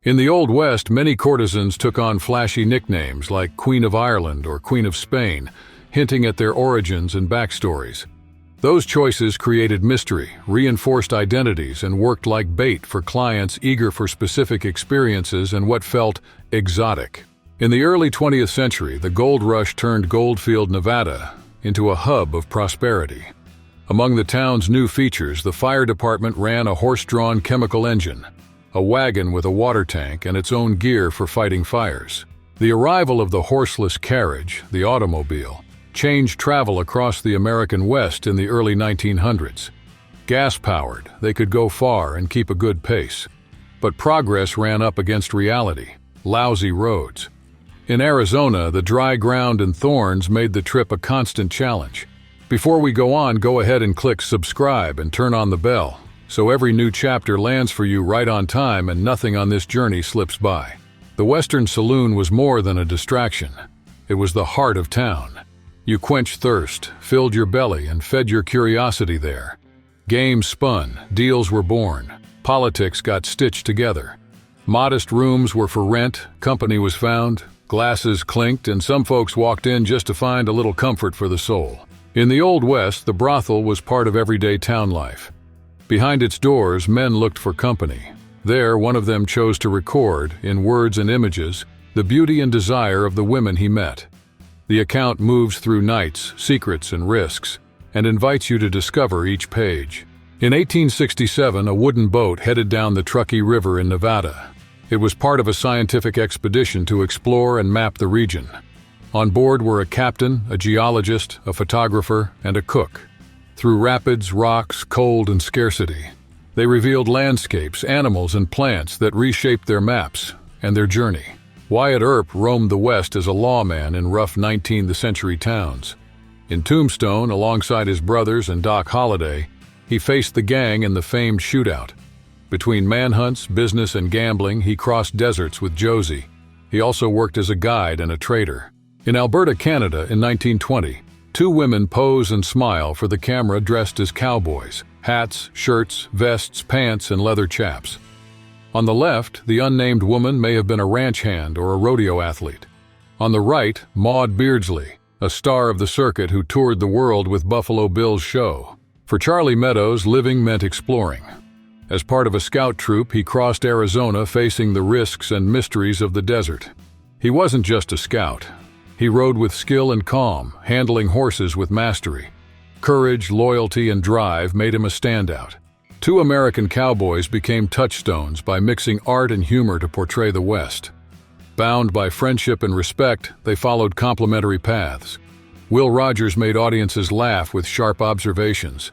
In the Old West, many courtesans took on flashy nicknames like Queen of Ireland or Queen of Spain, hinting at their origins and backstories. Those choices created mystery, reinforced identities, and worked like bait for clients eager for specific experiences and what felt exotic. In the early 20th century, the gold rush turned Goldfield, Nevada, into a hub of prosperity. Among the town's new features, the fire department ran a horse-drawn chemical engine, a wagon with a water tank and its own gear for fighting fires. The arrival of the horseless carriage, the automobile, changed travel across the American West in the early 1900s. Gas-powered, they could go far and keep a good pace. But progress ran up against reality: lousy roads. In Arizona, the dry ground and thorns made the trip a constant challenge. Before we go on, go ahead and click subscribe and turn on the bell, so every new chapter lands for you right on time and nothing on this journey slips by. The Western Saloon was more than a distraction. It was the heart of town. You quenched thirst, filled your belly, and fed your curiosity there. Games spun, deals were born, politics got stitched together. Modest rooms were for rent, company was found, glasses clinked, and some folks walked in just to find a little comfort for the soul. In the Old West, the brothel was part of everyday town life. Behind its doors, men looked for company. There, one of them chose to record, in words and images, the beauty and desire of the women he met. The account moves through nights, secrets, and risks, and invites you to discover each page. In 1867, a wooden boat headed down the Truckee River in Nevada. It was part of a scientific expedition to explore and map the region. On board were a captain, a geologist, a photographer, and a cook. Through rapids, rocks, cold, and scarcity, they revealed landscapes, animals, and plants that reshaped their maps and their journey. Wyatt Earp roamed the West as a lawman in rough 19th century towns. In Tombstone, alongside his brothers and Doc Holliday, he faced the gang in the famed shootout. Between manhunts, business, and gambling, he crossed deserts with Josie. He also worked as a guide and a trader. In Alberta, Canada, in 1920, two women pose and smile for the camera dressed as cowboys: hats, shirts, vests, pants, and leather chaps. On the left, the unnamed woman may have been a ranch hand or a rodeo athlete. On the right, Maud Beardsley, a star of the circuit who toured the world with Buffalo Bill's show. For Charlie Meadows, living meant exploring. As part of a scout troop, he crossed Arizona facing the risks and mysteries of the desert. He wasn't just a scout. He rode with skill and calm, handling horses with mastery. Courage, loyalty, and drive made him a standout. Two American cowboys became touchstones by mixing art and humor to portray the West. Bound by friendship and respect, they followed complementary paths. Will Rogers made audiences laugh with sharp observations.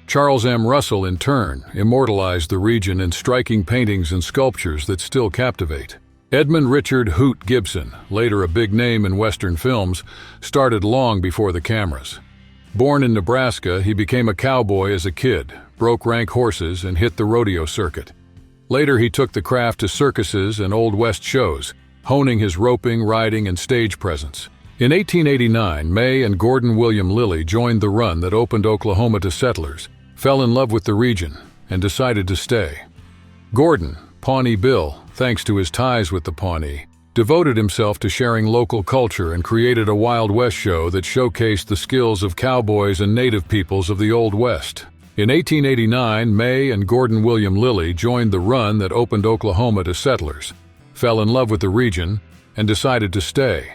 Charles M. Russell, in turn, immortalized the region in striking paintings and sculptures that still captivate. Edmund Richard "Hoot" Gibson, later a big name in Western films, started long before the cameras. Born in Nebraska, he became a cowboy as a kid, broke rank horses, and hit the rodeo circuit. Later, he took the craft to circuses and Old West shows, honing his roping, riding, and stage presence. In 1889, May and Gordon William Lilly joined the run that opened Oklahoma to settlers, fell in love with the region, and decided to stay. Gordon, Pawnee Bill, thanks to his ties with the Pawnee, devoted himself to sharing local culture and created a Wild West show that showcased the skills of cowboys and native peoples of the Old West. In 1889, May and Gordon William Lilly joined the run that opened Oklahoma to settlers, fell in love with the region, and decided to stay.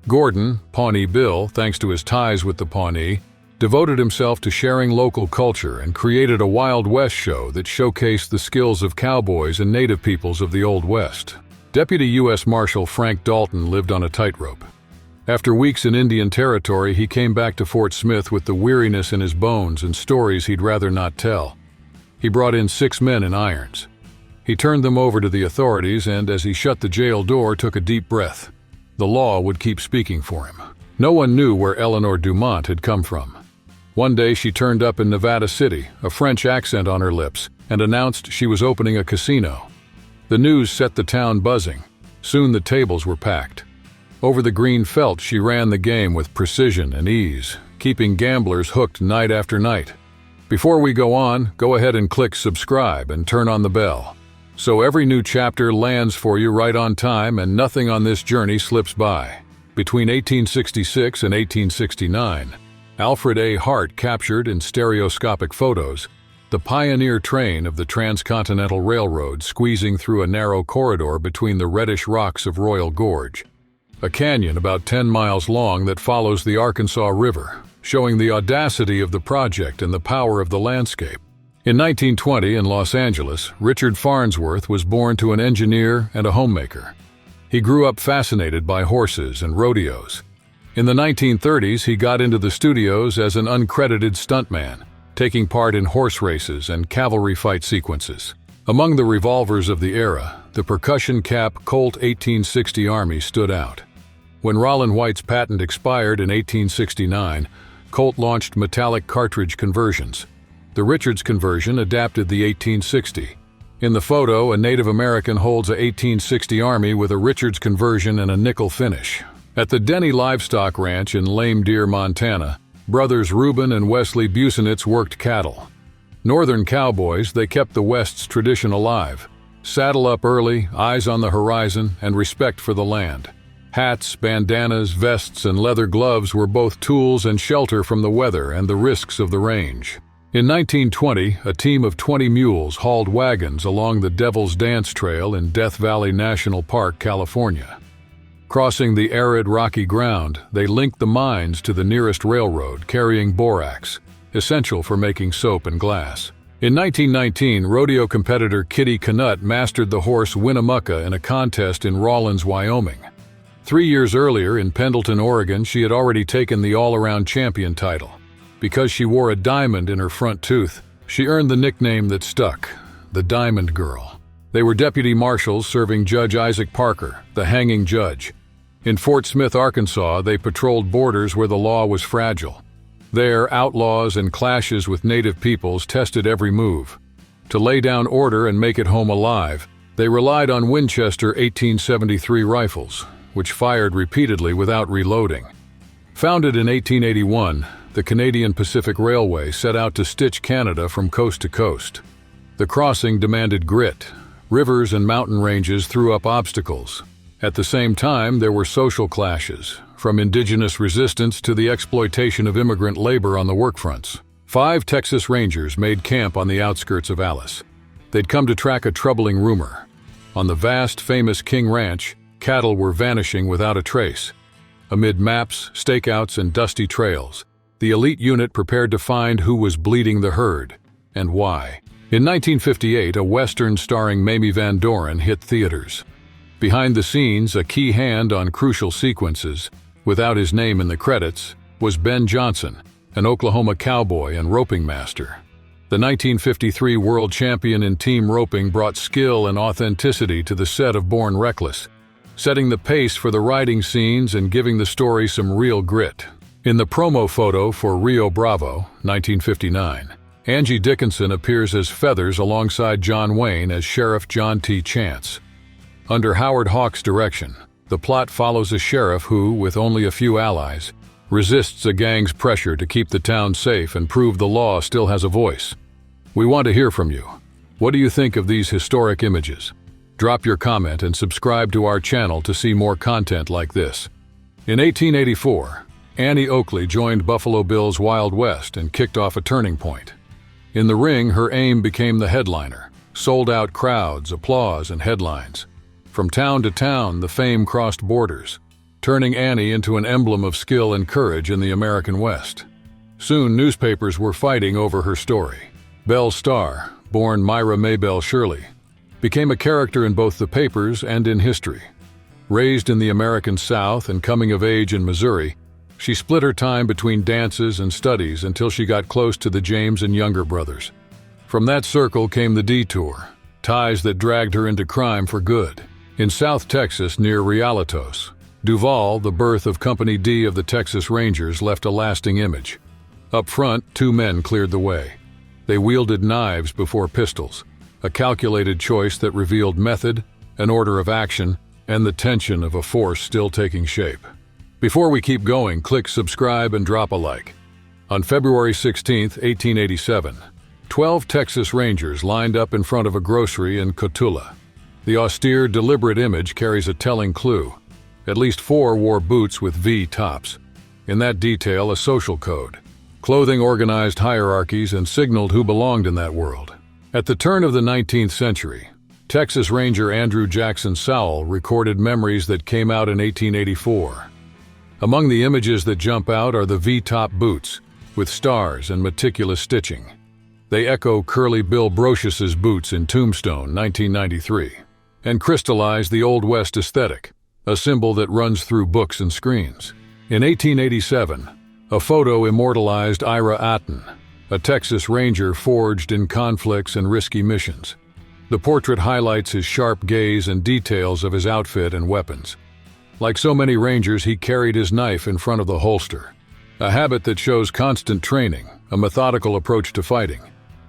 Gordon, Pawnee Bill, thanks to his ties with the Pawnee, devoted himself to sharing local culture and created a Wild West show that showcased the skills of cowboys and native peoples of the Old West. Deputy U.S. Marshal Frank Dalton lived on a tightrope. After weeks in Indian Territory, he came back to Fort Smith with the weariness in his bones and stories he'd rather not tell. He brought in 6 men in irons. He turned them over to the authorities and, as he shut the jail door, took a deep breath. The law would keep speaking for him. No one knew where Eleanor Dumont had come from. One day she turned up in Nevada City, a French accent on her lips, and announced she was opening a casino. The news set the town buzzing. Soon the tables were packed. Over the green felt, she ran the game with precision and ease, keeping gamblers hooked night after night. Before we go on, go ahead and click subscribe and turn on the bell. So every new chapter lands for you right on time and nothing on this journey slips by. Between 1866 and 1869, Alfred A. Hart captured in stereoscopic photos the pioneer train of the Transcontinental Railroad squeezing through a narrow corridor between the reddish rocks of Royal Gorge, a canyon about 10 miles long that follows the Arkansas River, showing the audacity of the project and the power of the landscape. In 1920 in Los Angeles, Richard Farnsworth was born to an engineer and a homemaker. He grew up fascinated by horses and rodeos. In the 1930s, he got into the studios as an uncredited stuntman, taking part in horse races and cavalry fight sequences. Among the revolvers of the era, the percussion cap Colt 1860 Army stood out. When Rollin White's patent expired in 1869, Colt launched metallic cartridge conversions. The Richards conversion adapted the 1860. In the photo, a Native American holds a 1860 Army with a Richards conversion and a nickel finish. At the Denny Livestock Ranch in Lame Deer, Montana, brothers Reuben and Wesley Busenitz worked cattle. Northern cowboys, they kept the West's tradition alive. Saddle up early, eyes on the horizon, and respect for the land. Hats, bandanas, vests, and leather gloves were both tools and shelter from the weather and the risks of the range. In 1920, a team of 20 mules hauled wagons along the Devil's Dance Trail in Death Valley National Park, California. Crossing the arid, rocky ground, they linked the mines to the nearest railroad, carrying borax, essential for making soap and glass. In 1919, rodeo competitor Kitty Canutt mastered the horse Winnemucca in a contest in Rawlins, Wyoming. 3 years earlier, in Pendleton, Oregon, she had already taken the all-around champion title. Because she wore a diamond in her front tooth, she earned the nickname that stuck, the Diamond Girl. They were deputy marshals serving Judge Isaac Parker, the hanging judge. In Fort Smith, Arkansas, they patrolled borders where the law was fragile. There, outlaws and clashes with native peoples tested every move. To lay down order and make it home alive, they relied on Winchester 1873 rifles, which fired repeatedly without reloading. Founded in 1881, the Canadian Pacific Railway set out to stitch Canada from coast to coast. The crossing demanded grit. Rivers and mountain ranges threw up obstacles. At the same time, there were social clashes, from indigenous resistance to the exploitation of immigrant labor on the workfronts. 5 Texas Rangers made camp on the outskirts of Alice. They'd come to track a troubling rumor. On the vast, famous King Ranch, cattle were vanishing without a trace. Amid maps, stakeouts, and dusty trails, the elite unit prepared to find who was bleeding the herd, and why. In 1958, a Western starring Mamie Van Doren hit theaters. Behind the scenes, a key hand on crucial sequences, without his name in the credits, was Ben Johnson, an Oklahoma cowboy and roping master. The 1953 world champion in team roping brought skill and authenticity to the set of Born Reckless, setting the pace for the riding scenes and giving the story some real grit. In the promo photo for Rio Bravo, 1959, Angie Dickinson appears as Feathers alongside John Wayne as Sheriff John T. Chance. Under Howard Hawks' direction, the plot follows a sheriff who, with only a few allies, resists a gang's pressure to keep the town safe and prove the law still has a voice. We want to hear from you. What do you think of these historic images? Drop your comment and subscribe to our channel to see more content like this. In 1884, Annie Oakley joined Buffalo Bill's Wild West and kicked off a turning point. In the ring, her aim became the headliner, sold-out crowds, applause, and headlines. From town to town, the fame crossed borders, turning Annie into an emblem of skill and courage in the American West. Soon, newspapers were fighting over her story. Belle Starr, born Myra Maybelle Shirley, became a character in both the papers and in history. Raised in the American South and coming of age in Missouri, she split her time between dances and studies until she got close to the James and Younger brothers. From that circle came the detour, ties that dragged her into crime for good. In South Texas near Rialtos, Duval, the birth of Company D of the Texas Rangers, left a lasting image. Up front, 2 men cleared the way. They wielded knives before pistols, a calculated choice that revealed method, an order of action, and the tension of a force still taking shape. Before we keep going, click subscribe and drop a like. On February 16, 1887, 12 Texas Rangers lined up in front of a grocery in Cotulla. The austere, deliberate image carries a telling clue. At least 4 wore boots with V tops. In that detail, a social code. Clothing organized hierarchies and signaled who belonged in that world. At the turn of the 19th century, Texas Ranger Andrew Jackson Sowell recorded memories that came out in 1884. Among the images that jump out are the V-top boots, with stars and meticulous stitching. They echo Curly Bill Brocius's boots in Tombstone, 1993, and crystallize the Old West aesthetic, a symbol that runs through books and screens. In 1887, a photo immortalized Ira Atten, a Texas Ranger forged in conflicts and risky missions. The portrait highlights his sharp gaze and details of his outfit and weapons. Like so many Rangers, he carried his knife in front of the holster, a habit that shows constant training, a methodical approach to fighting,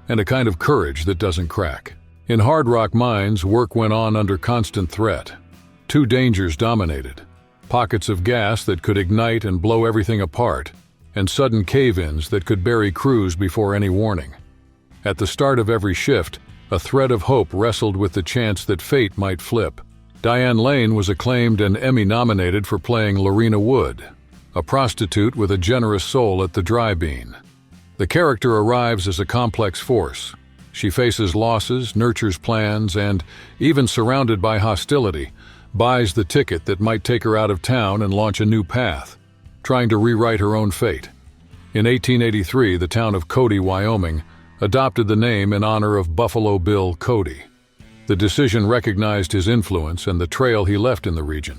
and a kind of courage that doesn't crack. In hard rock mines, work went on under constant threat. 2 dangers dominated: pockets of gas that could ignite and blow everything apart, and sudden cave-ins that could bury crews before any warning. At the start of every shift, a thread of hope wrestled with the chance that fate might flip. Diane Lane was acclaimed and Emmy-nominated for playing Lorena Wood, a prostitute with a generous soul at the Dry Bean. The character arrives as a complex force. She faces losses, nurtures plans, and, even surrounded by hostility, buys the ticket that might take her out of town and launch a new path, trying to rewrite her own fate. In 1883, the town of Cody, Wyoming, adopted the name in honor of Buffalo Bill Cody. The decision recognized his influence and the trail he left in the region.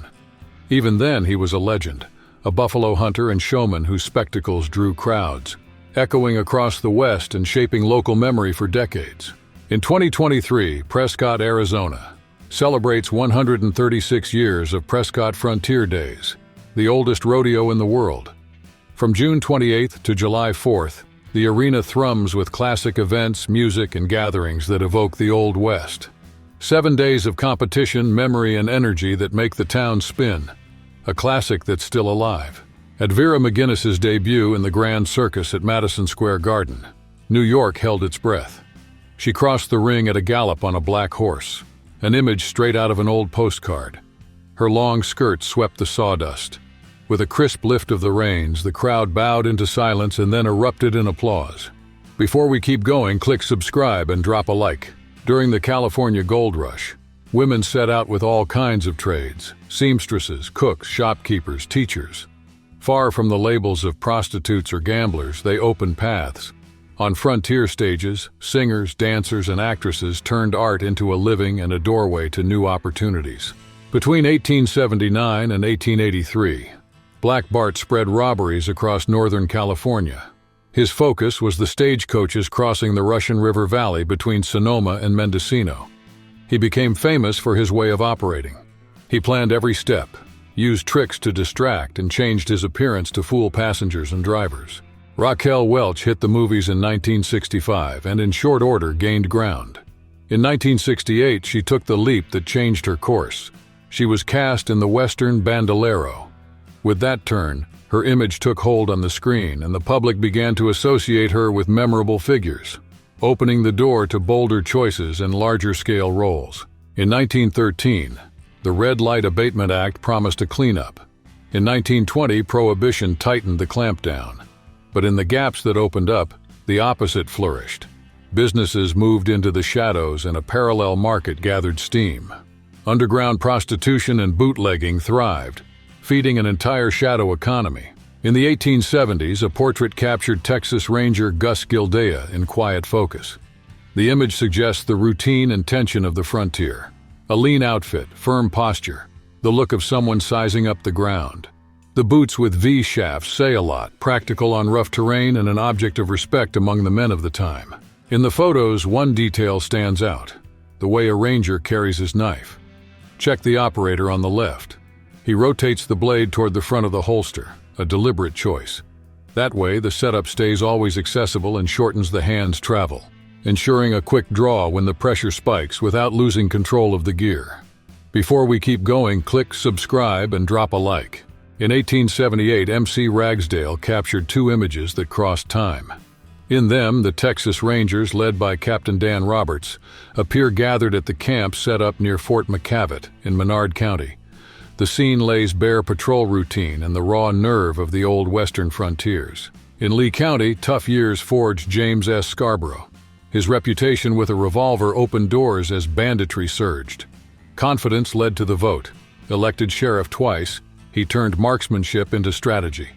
Even then, he was a legend, a buffalo hunter and showman whose spectacles drew crowds, echoing across the West and shaping local memory for decades. In 2023, Prescott, Arizona, celebrates 136 years of Prescott Frontier Days, the oldest rodeo in the world. From June 28th to July 4th, the arena thrums with classic events, music, and gatherings that evoke the Old West. 7 days of competition, memory, and energy that make the town spin. A classic that's still alive. At Vera McGinnis's debut in the Grand Circus at Madison Square Garden, New York held its breath. She crossed the ring at a gallop on a black horse, an image straight out of an old postcard. Her long skirt swept the sawdust. With a crisp lift of the reins, the crowd bowed into silence and then erupted in applause. Before we keep going, click subscribe and drop a like. During the California Gold Rush, women set out with all kinds of trades: seamstresses, cooks, shopkeepers, teachers. Far from the labels of prostitutes or gamblers, they opened paths. On frontier stages, singers, dancers, and actresses turned art into a living and a doorway to new opportunities. Between 1879 and 1883, Black Bart spread robberies across Northern California. His focus was the stagecoaches crossing the Russian River Valley between Sonoma and Mendocino. He became famous for his way of operating. He planned every step, used tricks to distract, and changed his appearance to fool passengers and drivers. Raquel Welch hit the movies in 1965 and in short order gained ground. In 1968, she took the leap that changed her course. She was cast in the Western Bandolero. With that turn, her image took hold on the screen and the public began to associate her with memorable figures, opening the door to bolder choices and larger-scale roles. In 1913, the Red Light Abatement Act promised a cleanup. In 1920, Prohibition tightened the clampdown. But in the gaps that opened up, the opposite flourished. Businesses moved into the shadows and a parallel market gathered steam. Underground prostitution and bootlegging thrived, feeding an entire shadow economy. In the 1870s, a portrait captured Texas Ranger Gus Gildea in quiet focus. The image suggests the routine and tension of the frontier. A lean outfit, firm posture, the look of someone sizing up the ground. The boots with V-shafts say a lot, practical on rough terrain and an object of respect among the men of the time. In the photos, one detail stands out: the way a ranger carries his knife. Check the operator on the left. He rotates the blade toward the front of the holster, a deliberate choice. That way, the setup stays always accessible and shortens the hand's travel, ensuring a quick draw when the pressure spikes without losing control of the gear. Before we keep going, click subscribe and drop a like. In 1878, MC Ragsdale captured 2 images that crossed time. In them, the Texas Rangers, led by Captain Dan Roberts, appear gathered at the camp set up near Fort McCavitt in Menard County. The scene lays bare patrol routine and the raw nerve of the old western frontiers. In Lee County, tough years forged James S. Scarborough. His reputation with a revolver opened doors as banditry surged. Confidence led to the vote. Elected sheriff twice, he turned marksmanship into strategy.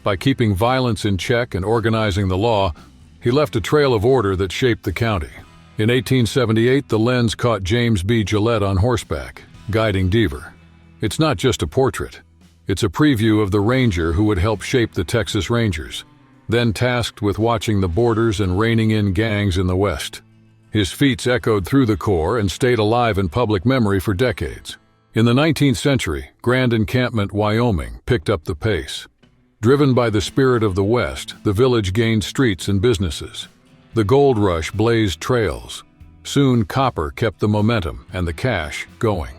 By keeping violence in check and organizing the law, he left a trail of order that shaped the county. In 1878, the lens caught James B. Gillette on horseback, guiding Deaver. It's not just a portrait. It's a preview of the Ranger who would help shape the Texas Rangers, then tasked with watching the borders and reining in gangs in the West. His feats echoed through the Corps and stayed alive in public memory for decades. In the 19th century, Grand Encampment, Wyoming, picked up the pace. Driven by the spirit of the West, the village gained streets and businesses. The gold rush blazed trails. Soon, copper kept the momentum and the cash going.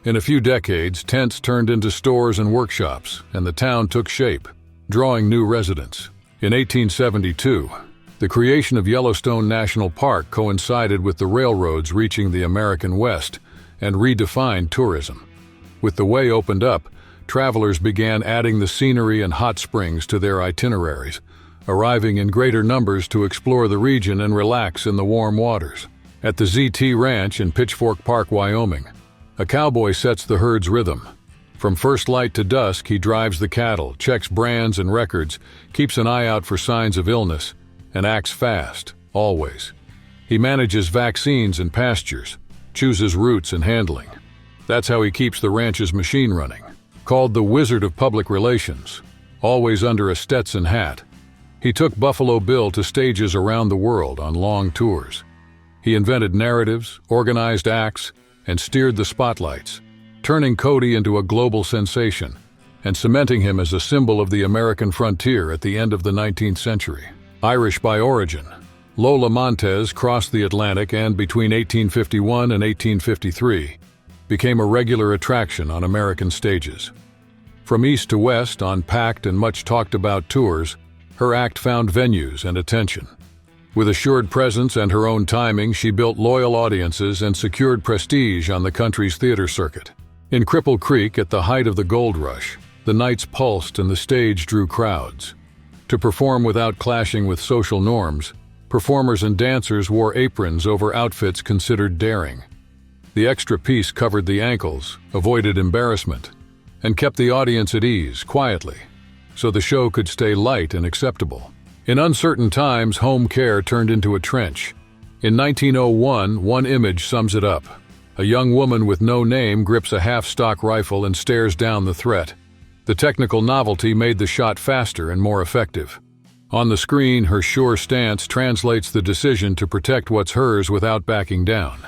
In a few decades, tents turned into stores and workshops, and the town took shape, drawing new residents. In 1872, the creation of Yellowstone National Park coincided with the railroads reaching the American West and redefined tourism. With the way opened up, travelers began adding the scenery and hot springs to their itineraries, arriving in greater numbers to explore the region and relax in the warm waters. At the ZT Ranch in Pitchfork Park, Wyoming, a cowboy sets the herd's rhythm. From first light to dusk, he drives the cattle, checks brands and records, keeps an eye out for signs of illness, and acts fast, always. He manages vaccines and pastures, chooses routes and handling. That's how he keeps the ranch's machine running. Called the Wizard of Public Relations, always under a Stetson hat, he took Buffalo Bill to stages around the world on long tours. He invented narratives, organized acts, and steered the spotlights, turning Cody into a global sensation and cementing him as a symbol of the American frontier at the end of the 19th century. Irish by origin, Lola Montez crossed the Atlantic and, between 1851 and 1853, became a regular attraction on American stages. From east to west on packed and much talked about tours, her act found venues and attention. With assured presence and her own timing, she built loyal audiences and secured prestige on the country's theater circuit. In Cripple Creek, at the height of the gold rush, the nights pulsed and the stage drew crowds. To perform without clashing with social norms, performers and dancers wore aprons over outfits considered daring. The extra piece covered the ankles, avoided embarrassment, and kept the audience at ease, quietly, so the show could stay light and acceptable. In uncertain times, home care turned into a trench. In 1901, one image sums it up. A young woman with no name grips a half-stock rifle and stares down the threat. The technical novelty made the shot faster and more effective. On the screen, her sure stance translates the decision to protect what's hers without backing down.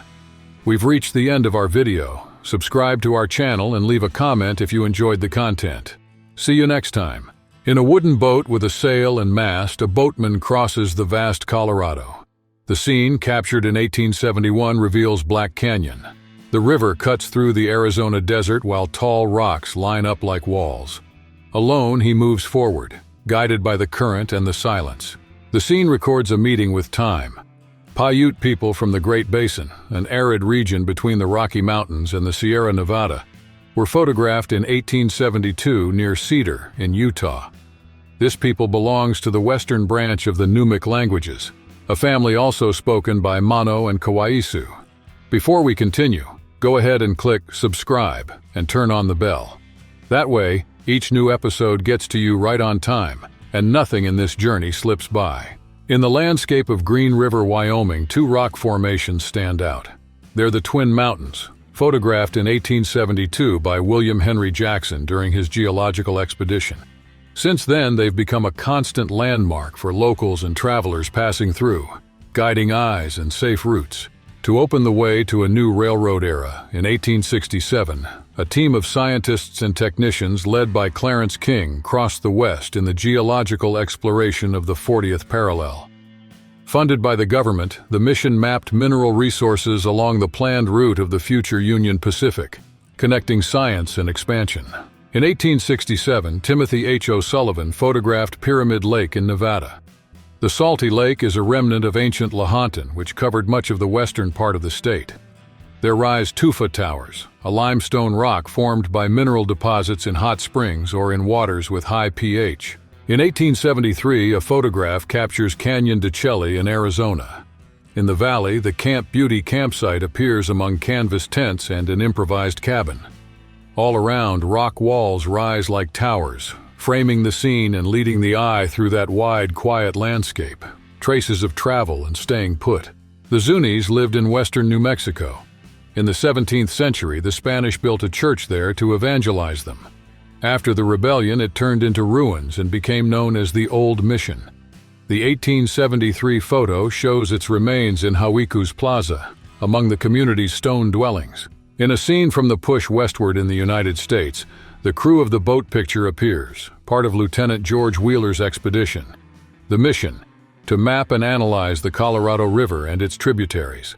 We've reached the end of our video. Subscribe to our channel and leave a comment if you enjoyed the content. See you next time. In a wooden boat with a sail and mast, a boatman crosses the vast Colorado. The scene, captured in 1871, reveals Black Canyon. The river cuts through the Arizona desert while tall rocks line up like walls. Alone, he moves forward, guided by the current and the silence. The scene records a meeting with time. Paiute people from the Great Basin, an arid region between the Rocky Mountains and the Sierra Nevada, were photographed in 1872 near Cedar in Utah. This people belongs to the western branch of the Numic languages, a family also spoken by Mono and Kawaiisu. Before we continue, go ahead and click subscribe and turn on the bell. That way, each new episode gets to you right on time, and nothing in this journey slips by. In the landscape of Green River, Wyoming, two rock formations stand out. They're the Twin Mountains, photographed in 1872 by William Henry Jackson during his geological expedition. Since then, they've become a constant landmark for locals and travelers passing through, guiding eyes and safe routes. To open the way to a new railroad era, in 1867, a team of scientists and technicians led by Clarence King crossed the West in the geological exploration of the 40th parallel. Funded by the government, the mission mapped mineral resources along the planned route of the future Union Pacific, connecting science and expansion. In 1867, Timothy H. O'Sullivan photographed Pyramid Lake in Nevada. The Salty Lake is a remnant of ancient Lahontan, which covered much of the western part of the state. There rise tufa towers, a limestone rock formed by mineral deposits in hot springs or in waters with high pH. In 1873, a photograph captures Canyon de Chelly in Arizona. In the valley, the Camp Beauty campsite appears among canvas tents and an improvised cabin. All around, rock walls rise like towers, framing the scene and leading the eye through that wide, quiet landscape. Traces of travel and staying put. The Zunis lived in western New Mexico. In the 17th century, the Spanish built a church there to evangelize them. After the rebellion, it turned into ruins and became known as the Old Mission. The 1873 photo shows its remains in Hawiku's Plaza, among the community's stone dwellings. In a scene from the push westward in the United States, the crew of the boat picture appears, part of Lieutenant George Wheeler's expedition. The mission: to map and analyze the Colorado River and its tributaries.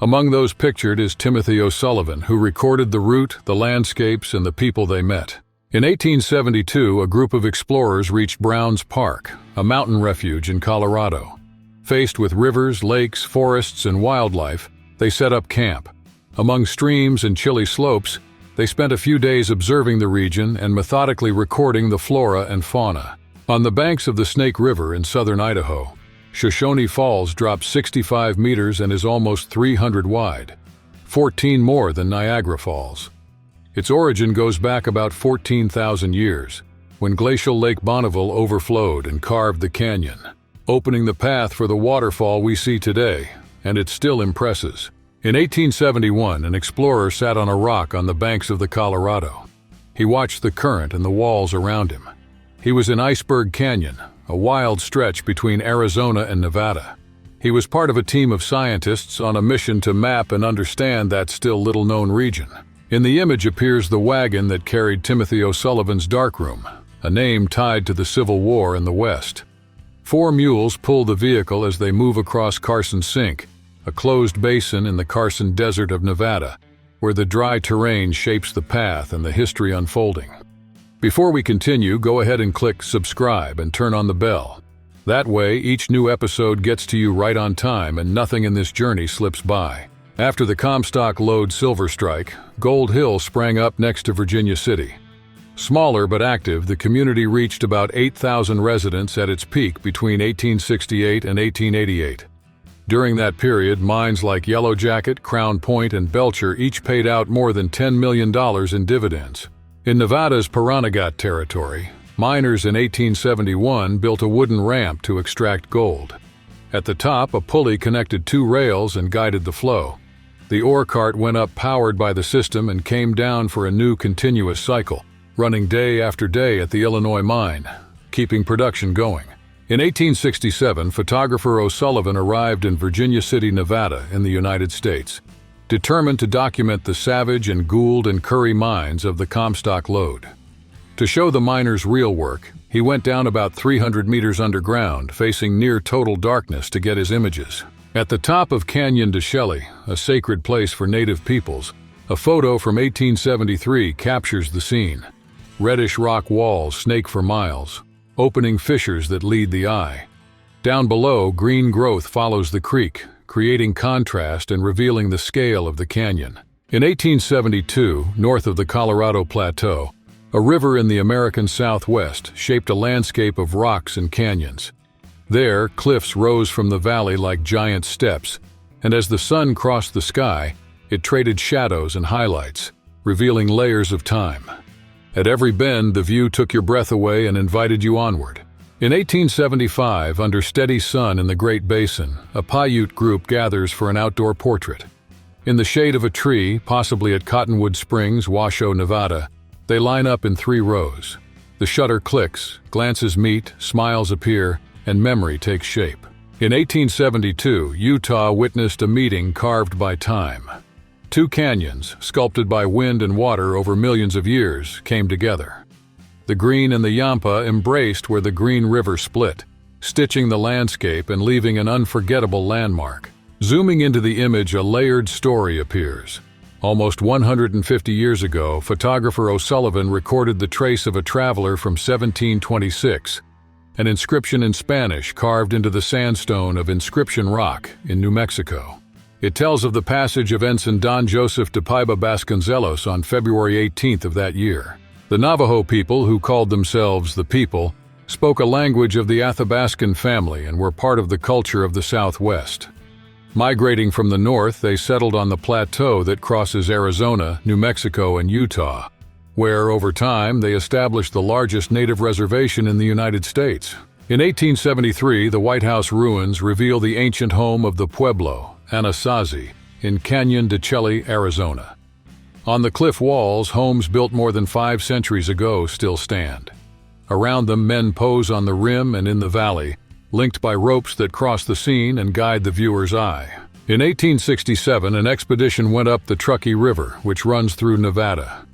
Among those pictured is Timothy O'Sullivan, who recorded the route, the landscapes, and the people they met. In 1872, a group of explorers reached Browns Park, a mountain refuge in Colorado. Faced with rivers, lakes, forests, and wildlife, they set up camp. Among streams and chilly slopes, they spent a few days observing the region and methodically recording the flora and fauna. On the banks of the Snake River in southern Idaho, Shoshone Falls drops 65 meters and is almost 300 wide, 14 more than Niagara Falls. Its origin goes back about 14,000 years, when glacial Lake Bonneville overflowed and carved the canyon, opening the path for the waterfall we see today, and it still impresses. In 1871, an explorer sat on a rock on the banks of the Colorado. He watched the current and the walls around him. He was in Iceberg Canyon, a wild stretch between Arizona and Nevada. He was part of a team of scientists on a mission to map and understand that still little-known region. In the image appears the wagon that carried Timothy O'Sullivan's darkroom, a name tied to the Civil War in the West. 4 mules pull the vehicle as they move across Carson Sink, a closed basin in the Carson Desert of Nevada, where the dry terrain shapes the path and the history unfolding. Before we continue, go ahead and click subscribe and turn on the bell. That way, each new episode gets to you right on time and nothing in this journey slips by. After the Comstock Lode silver strike, Gold Hill sprang up next to Virginia City. Smaller but active, the community reached about 8,000 residents at its peak between 1868 and 1888. During that period, mines like Yellow Jacket, Crown Point, and Belcher each paid out more than $10 million in dividends. In Nevada's Pahranagat territory, miners in 1871 built a wooden ramp to extract gold. At the top, a pulley connected 2 rails and guided the flow. The ore cart went up powered by the system and came down for a new continuous cycle, running day after day at the Illinois mine, keeping production going. In 1867, photographer O'Sullivan arrived in Virginia City, Nevada, in the United States, determined to document the Savage and Gould and Curry mines of the Comstock Lode. To show the miners' real work, he went down about 300 meters underground, facing near total darkness to get his images. At the top of Canyon de Chelly, a sacred place for native peoples, a photo from 1873 captures the scene. Reddish rock walls snake for miles, opening fissures that lead the eye. Down below, green growth follows the creek, creating contrast and revealing the scale of the canyon. In 1872, north of the Colorado Plateau, a river in the American Southwest shaped a landscape of rocks and canyons. There, cliffs rose from the valley like giant steps, and as the sun crossed the sky, it traded shadows and highlights, revealing layers of time. At every bend, the view took your breath away and invited you onward. In 1875, under steady sun in the Great Basin, a Paiute group gathers for an outdoor portrait. In the shade of a tree, possibly at Cottonwood Springs, Washoe, Nevada, they line up in 3 rows. The shutter clicks, glances meet, smiles appear, and memory takes shape. In 1872, Utah witnessed a meeting carved by time. 2 canyons, sculpted by wind and water over millions of years, came together. The Green and the Yampa embraced where the Green River split, stitching the landscape and leaving an unforgettable landmark. Zooming into the image, a layered story appears. Almost 150 years ago, photographer O'Sullivan recorded the trace of a traveler from 1726, an inscription in Spanish carved into the sandstone of Inscription Rock in New Mexico. It tells of the passage of Ensign Don Joseph de Paiva Vasconcelos on February 18th of that year. The Navajo people, who called themselves the People, spoke a language of the Athabascan family and were part of the culture of the Southwest. Migrating from the north, they settled on the plateau that crosses Arizona, New Mexico, and Utah, where, over time, they established the largest native reservation in the United States. In 1873, the White House ruins reveal the ancient home of the Pueblo, Anasazi, in Canyon de Chelly, Arizona. On the cliff walls, homes built more than 5 centuries ago still stand. Around them, men pose on the rim and in the valley, linked by ropes that cross the scene and guide the viewer's eye. In 1867, an expedition went up the Truckee River, which runs through Nevada.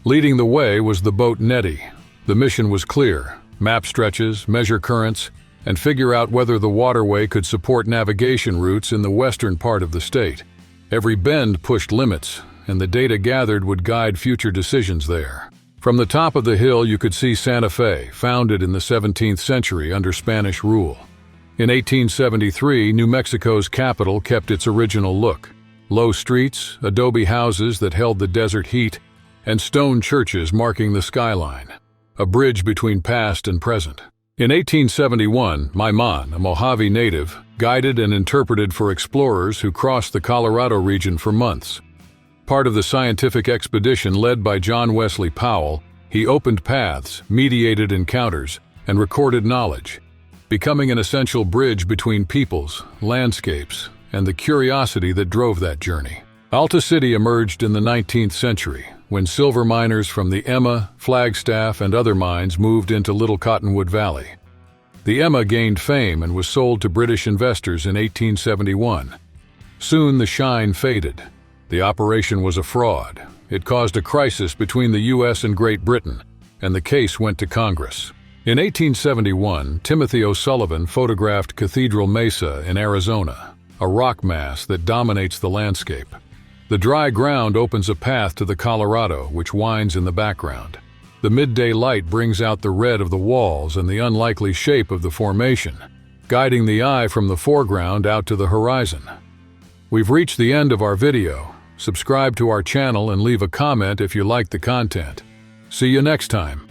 Leading the way was the boat Nettie. The mission was clear: map stretches, measure currents, and figure out whether the waterway could support navigation routes in the western part of the state. Every bend pushed limits, and the data gathered would guide future decisions there. From the top of the hill you could see Santa Fe, founded in the 17th century under Spanish rule. In 1873, New Mexico's capital kept its original look: low streets, adobe houses that held the desert heat, and stone churches marking the skyline, a bridge between past and present. In 1871, Maiman, a Mojave native, guided and interpreted for explorers who crossed the Colorado region for months. Part of the scientific expedition led by John Wesley Powell, he opened paths, mediated encounters, and recorded knowledge, becoming an essential bridge between peoples, landscapes, and the curiosity that drove that journey. Alta City emerged in the 19th century, when silver miners from the Emma, Flagstaff, and other mines moved into Little Cottonwood Valley. The Emma gained fame and was sold to British investors in 1871. Soon the shine faded. The operation was a fraud. It caused a crisis between the U.S. and Great Britain, and the case went to Congress. In 1871, Timothy O'Sullivan photographed Cathedral Mesa in Arizona, a rock mass that dominates the landscape. The dry ground opens a path to the Colorado, which winds in the background. The midday light brings out the red of the walls and the unlikely shape of the formation, guiding the eye from the foreground out to the horizon. We've reached the end of our video. Subscribe to our channel and leave a comment if you like the content. See you next time.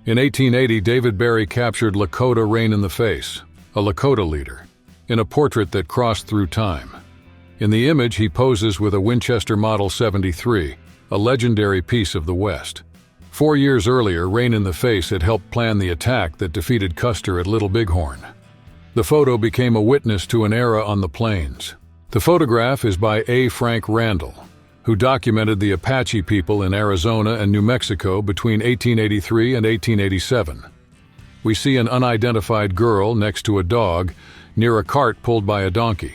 In 1880, David Barry captured Lakota Rain in the Face, a Lakota leader, in a portrait that crossed through time. In the image, he poses with a Winchester Model 73, a legendary piece of the West. 4 years earlier, Rain in the Face had helped plan the attack that defeated Custer at Little Bighorn. The photo became a witness to an era on the plains. The photograph is by A. Frank Randall, who documented the Apache people in Arizona and New Mexico between 1883 and 1887. We see an unidentified girl next to a dog near a cart pulled by a donkey.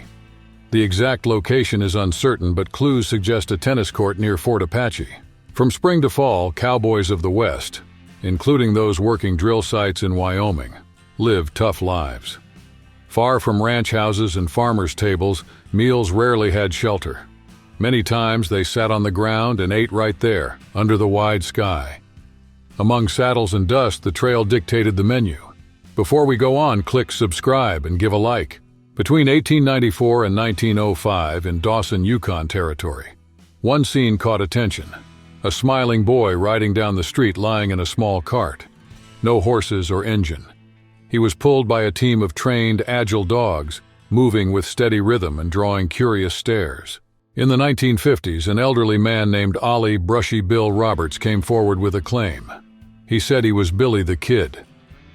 The exact location is uncertain, but clues suggest a tennis court near Fort Apache. From spring to fall, cowboys of the West, including those working drill sites in Wyoming, live tough lives. Far from ranch houses and farmers' tables, meals rarely had shelter. Many times they sat on the ground and ate right there, under the wide sky. Among saddles and dust, the trail dictated the menu. Before we go on, click subscribe and give a like. Between 1894 and 1905 in Dawson, Yukon Territory, one scene caught attention: a smiling boy riding down the street lying in a small cart. No horses or engine. He was pulled by a team of trained, agile dogs, moving with steady rhythm and drawing curious stares. In the 1950s, an elderly man named Ollie Brushy Bill Roberts came forward with a claim. He said he was Billy the Kid.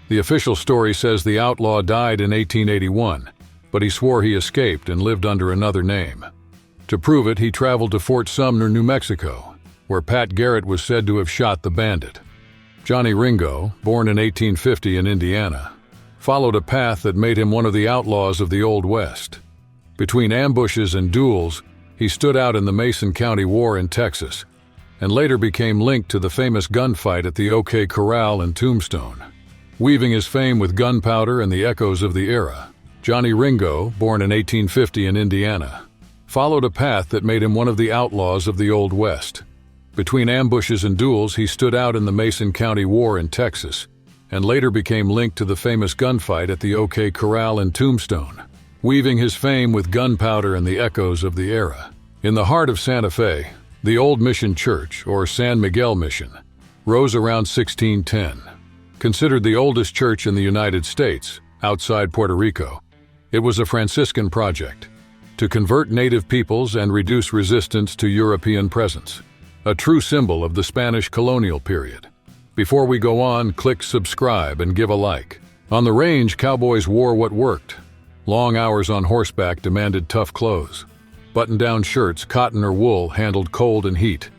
The official story says the outlaw died in 1881, but he swore he escaped and lived under another name. To prove it, he traveled to Fort Sumner, New Mexico, where Pat Garrett was said to have shot the bandit. Johnny Ringo, born in 1850 in Indiana, followed a path that made him one of the outlaws of the Old West. Between ambushes and duels, he stood out in the Mason County War in Texas, and later became linked to the famous gunfight at the OK Corral in Tombstone. Weaving his fame with gunpowder and the echoes of the era, Johnny Ringo, born in 1850 in Indiana, followed a path that made him one of the outlaws of the Old West. Between ambushes and duels, he stood out in the Mason County War in Texas, and later became linked to the famous gunfight at the OK Corral in Tombstone, weaving his fame with gunpowder and the echoes of the era. In the heart of Santa Fe, the Old Mission Church, or San Miguel Mission, rose around 1610. Considered the oldest church in the United States, outside Puerto Rico, it was a Franciscan project to convert native peoples and reduce resistance to European presence, a true symbol of the Spanish colonial period. Before we go on, click subscribe and give a like. On the range, cowboys wore what worked. Long hours on horseback demanded tough clothes. Button-down shirts, cotton or wool, handled cold and heat.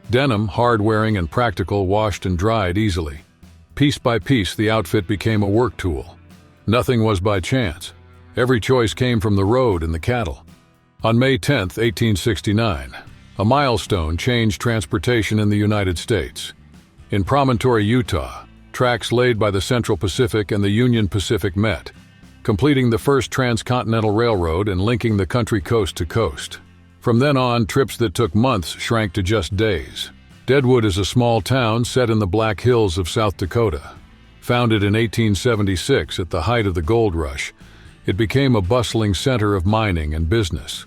Denim, hard-wearing and practical, washed and dried easily. Piece by piece, the outfit became a work tool. Nothing was by chance. Every choice came from the road and the cattle. On May 10, 1869, a milestone changed transportation in the United States. In Promontory, Utah, tracks laid by the Central Pacific and the Union Pacific met, completing the first transcontinental railroad and linking the country coast to coast. From then on, trips that took months shrank to just days. Deadwood is a small town set in the Black Hills of South Dakota. Founded in 1876 at the height of the gold rush, it became a bustling center of mining and business.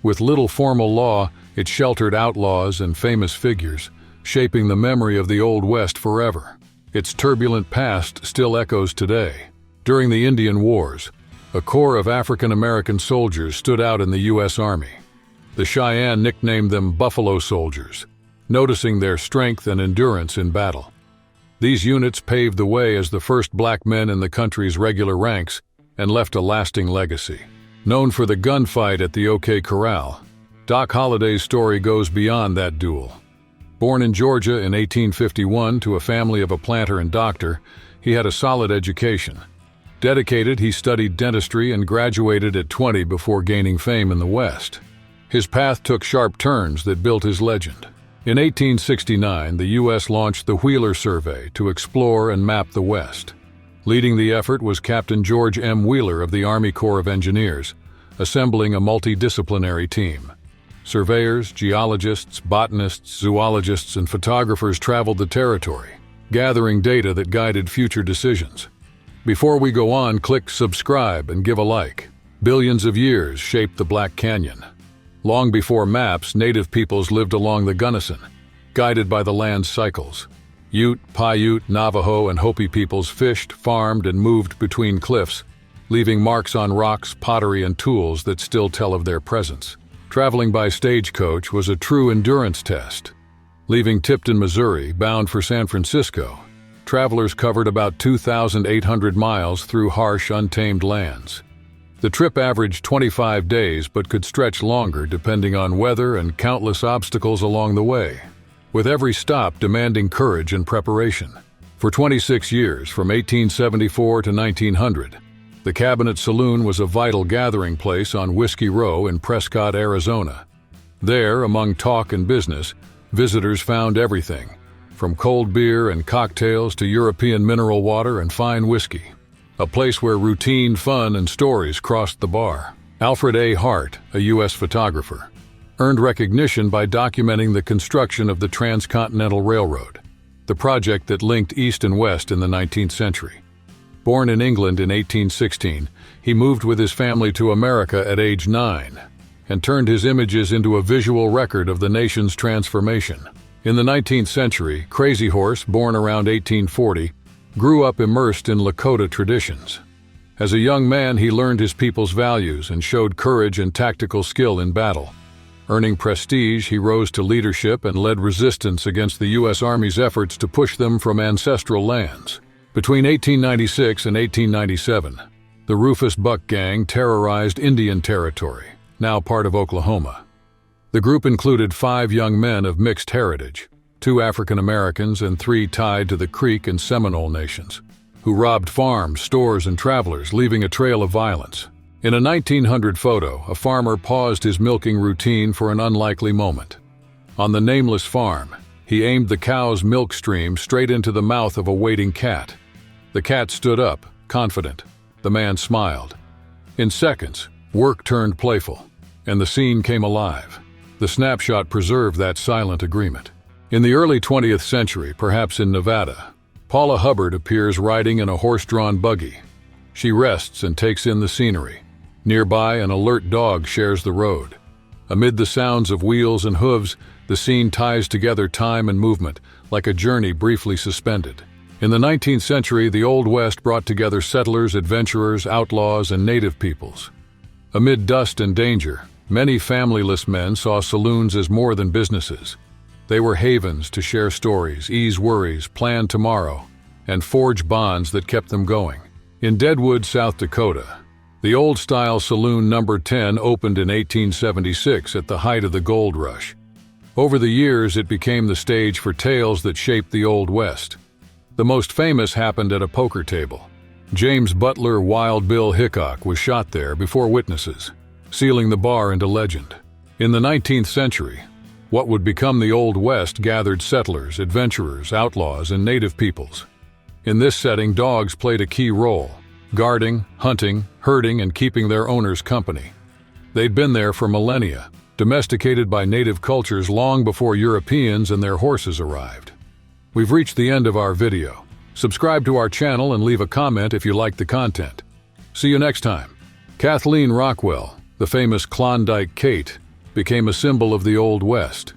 With little formal law, it sheltered outlaws and famous figures, shaping the memory of the Old West forever. Its turbulent past still echoes today. During the Indian Wars, a corps of African American soldiers stood out in the U.S. Army. The Cheyenne nicknamed them Buffalo Soldiers, noticing their strength and endurance in battle. These units paved the way as the first black men in the country's regular ranks and left a lasting legacy. Known for the gunfight at the OK Corral, Doc Holliday's story goes beyond that duel. Born in Georgia in 1851 to a family of a planter and doctor, he had a solid education. Dedicated, he studied dentistry and graduated at 20 before gaining fame in the West. His path took sharp turns that built his legend. In 1869, the U.S. launched the Wheeler Survey to explore and map the West. Leading the effort was Captain George M. Wheeler of the Army Corps of Engineers, assembling a multidisciplinary team. Surveyors, geologists, botanists, zoologists, and photographers traveled the territory, gathering data that guided future decisions. Before we go on, click subscribe and give a like. Billions of years shaped the Black Canyon. Long before maps, native peoples lived along the Gunnison, guided by the land's cycles. Ute, Paiute, Navajo, and Hopi peoples fished, farmed, and moved between cliffs, leaving marks on rocks, pottery, and tools that still tell of their presence. Traveling by stagecoach was a true endurance test. Leaving Tipton, Missouri, bound for San Francisco, travelers covered about 2,800 miles through harsh, untamed lands. The trip averaged 25 days but could stretch longer depending on weather and countless obstacles along the way, with every stop demanding courage and preparation. For 26 years, from 1874 to 1900, the Cabinet Saloon was a vital gathering place on Whiskey Row in Prescott, Arizona. There, among talk and business, visitors found everything, from cold beer and cocktails to European mineral water and fine whiskey. A place where routine, fun, and stories crossed the bar. Alfred A. Hart, a U.S. photographer, earned recognition by documenting the construction of the Transcontinental Railroad, the project that linked East and West in the 19th century. Born in England in 1816, he moved with his family to America at age 9 and turned his images into a visual record of the nation's transformation. In the 19th century, Crazy Horse, born around 1840, grew up immersed in Lakota traditions. As a young man, he learned his people's values and showed courage and tactical skill in battle. Earning prestige, he rose to leadership and led resistance against the U.S. Army's efforts to push them from ancestral lands. Between 1896 and 1897, the Rufus Buck Gang terrorized Indian Territory, now part of Oklahoma. The group included 5 young men of mixed heritage, 2 African Americans and 3 tied to the Creek and Seminole nations, who robbed farms, stores, and travelers, leaving a trail of violence. In a 1900 photo, a farmer paused his milking routine for an unlikely moment. On the nameless farm, he aimed the cow's milk stream straight into the mouth of a waiting cat. The cat stood up, confident. The man smiled. In seconds, work turned playful, and the scene came alive. The snapshot preserved that silent agreement. In the early 20th century, perhaps in Nevada, Paula Hubbard appears riding in a horse-drawn buggy. She rests and takes in the scenery. Nearby, an alert dog shares the road. Amid the sounds of wheels and hooves, the scene ties together time and movement, like a journey briefly suspended. In the 19th century, the Old West brought together settlers, adventurers, outlaws, and native peoples. Amid dust and danger, many familyless men saw saloons as more than businesses. They were havens to share stories, ease worries, plan tomorrow, and forge bonds that kept them going. In Deadwood, South Dakota, the old-style saloon Number 10 opened in 1876 at the height of the gold rush. Over the years, it became the stage for tales that shaped the Old West. The most famous happened at a poker table. James Butler Wild Bill Hickok was shot there before witnesses, sealing the bar into legend. In the 19th century, what would become the Old West gathered settlers, adventurers, outlaws, and native peoples. In this setting, dogs played a key role, guarding, hunting, herding, and keeping their owners company. They'd been there for millennia, domesticated by native cultures long before Europeans and their horses arrived. We've reached the end of our video. Subscribe to our channel and leave a comment if you liked the content. See you next time. Kathleen Rockwell, the famous Klondike Kate, became a symbol of the Old West.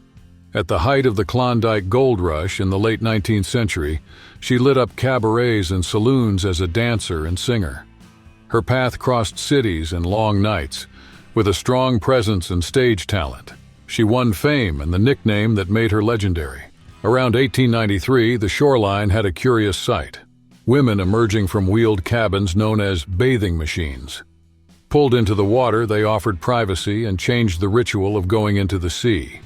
At the height of the Klondike Gold Rush in the late 19th century, she lit up cabarets and saloons as a dancer and singer. Her path crossed cities and long nights. With a strong presence and stage talent, she won fame and the nickname that made her legendary. Around 1893, the shoreline had a curious sight. Women emerging from wheeled cabins known as bathing machines. Pulled into the water, they offered privacy and changed the ritual of going into the sea.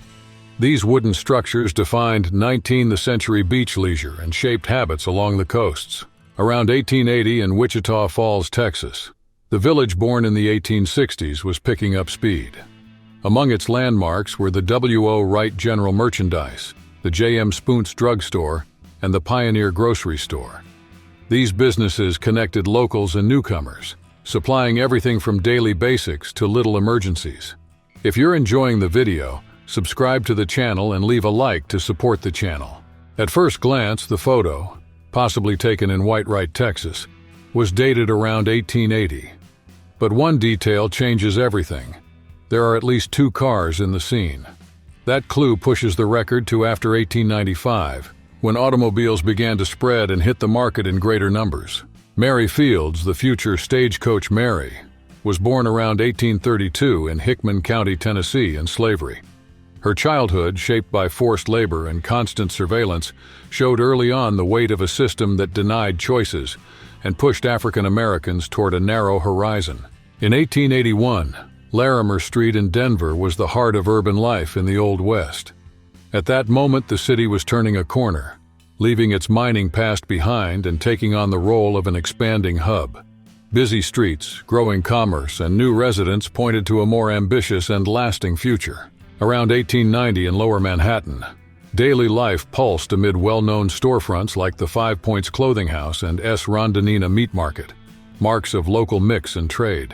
These wooden structures defined 19th century beach leisure and shaped habits along the coasts. Around 1880 in Wichita Falls, Texas, the village born in the 1860s was picking up speed. Among its landmarks were the W.O. Wright General Merchandise, the J.M. Spoon's Drugstore, and the Pioneer Grocery Store. These businesses connected locals and newcomers, supplying everything from daily basics to little emergencies. If you're enjoying the video, subscribe to the channel and leave a like to support the channel. At first glance, the photo, possibly taken in Whitewright, Texas, was dated around 1880. But one detail changes everything. There are at least 2 cars in the scene. That clue pushes the record to after 1895, when automobiles began to spread and hit the market in greater numbers. Mary Fields, the future Stagecoach Mary, was born around 1832 in Hickman County, Tennessee, in slavery. Her childhood, shaped by forced labor and constant surveillance, showed early on the weight of a system that denied choices and pushed African Americans toward a narrow horizon. In 1881, Larimer Street in Denver was the heart of urban life in the Old West. At that moment, the city was turning a corner, leaving its mining past behind and taking on the role of an expanding hub. Busy streets, growing commerce, and new residents pointed to a more ambitious and lasting future. Around 1890 in Lower Manhattan, daily life pulsed amid well-known storefronts like the Five Points Clothing House and S. Rondinina Meat Market, marks of local mix and trade.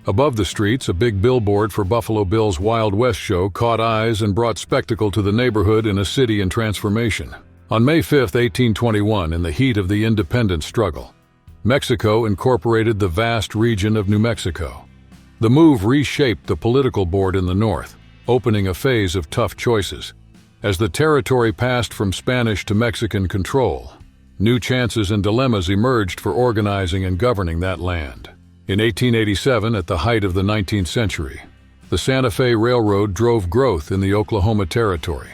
Above the streets, a big billboard for Buffalo Bill's Wild West show caught eyes and brought spectacle to the neighborhood in a city in transformation. On May 5, 1821, in the heat of the independence struggle, Mexico incorporated the vast region of New Mexico. The move reshaped the political board in the north, opening a phase of tough choices. As the territory passed from Spanish to Mexican control, new chances and dilemmas emerged for organizing and governing that land. In 1887, at the height of the 19th century, the Santa Fe Railroad drove growth in the Oklahoma Territory.